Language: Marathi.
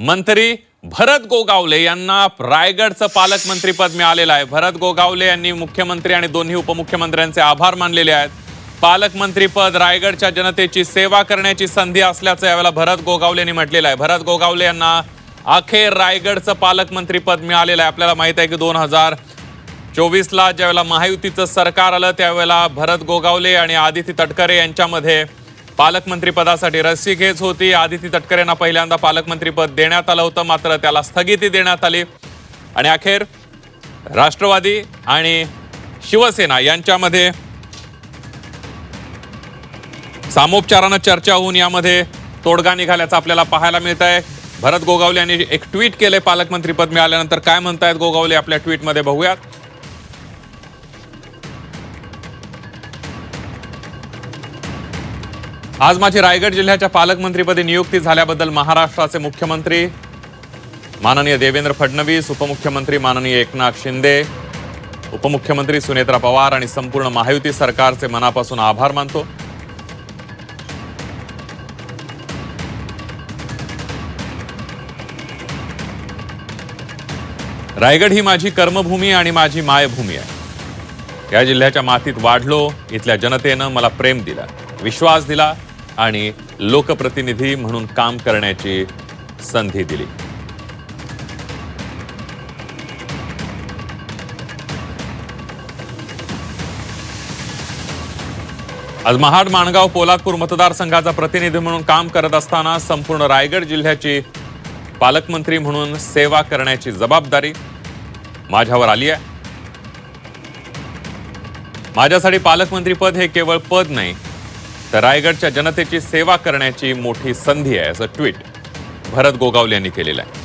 मंत्री भरत गोगावले यांना रायगडचं पालकमंत्रीपद मिळालेलं आहे। भरत गोगावले यांनी मुख्यमंत्री आणि दोन्ही उपमुख्यमंत्र्यांचे आभार मानलेले आहेत। पालकमंत्रीपद रायगडच्या जनतेची सेवा करण्याची संधी असल्याचं यावेळेला भरत गोगावले यांनी म्हटलेलं आहे। भरत गोगावले यांना अखेर रायगडचं पालकमंत्रीपद मिळालेलं आहे। आपल्याला माहित आहे की 2024 ला ज्यावेळेला महायुतीचं सरकार आलं त्यावेळेला भरत गोगावले आणि आदिती तटकरे यांच्यामध्ये पालकमंत्री पदासाठी रस्सीखेच होती। आदिती तटकरेंना पहिल्यांदा पालकमंत्रीपद देण्यात आलं होतं, मात्र त्याला स्थगिती देण्यात आली आणि अखेर राष्ट्रवादी आणि शिवसेना यांच्यामध्ये सामोपचाराने चर्चा होऊन यामध्ये तोडगा निघाल्याचं आपल्याला पाहायला मिळत आहे। भरत गोगावले यांनी एक ट्विट केले पालकमंत्रीपद मिळाल्यानंतर। काय म्हणतायत गोगावले आपल्या ट्विटमध्ये बघूयात। आज माझी रायगड जिल्ह्याच्या पालकमंत्रीपदी नियुक्ती झाल्याबद्दल महाराष्ट्राचे मुख्यमंत्री माननीय देवेंद्र फडणवीस, उपमुख्यमंत्री माननीय एकनाथ शिंदे, उपमुख्यमंत्री सुनेत्रा पवार आणि संपूर्ण महायुती सरकारचे मनापासून आभार मानतो। रायगड ही माझी कर्मभूमी आणि माझी मायभूमी आहे। या जिल्ह्याच्या मातीत वाढलो, इथल्या जनतेनं मला प्रेम दिलं, विश्वास दिला आणि लोकप्रतिनिधी म्हणून काम करण्याची संधी दिली। आज महाड, माणगाव, पोलादपूर मतदारसंघाचा प्रतिनिधी म्हणून काम करत असताना संपूर्ण रायगड जिल्ह्याची पालकमंत्री म्हणून सेवा करण्याची जबाबदारी माझ्यावर आली आहे। माझ्यासाठी पालकमंत्रीपद हे केवळ पद नाही तर रायगडच्या जनतेची सेवा करण्याची मोठी संधी आहे, असं ट्विट भरत गोगावले यांनी केलेलं आहे।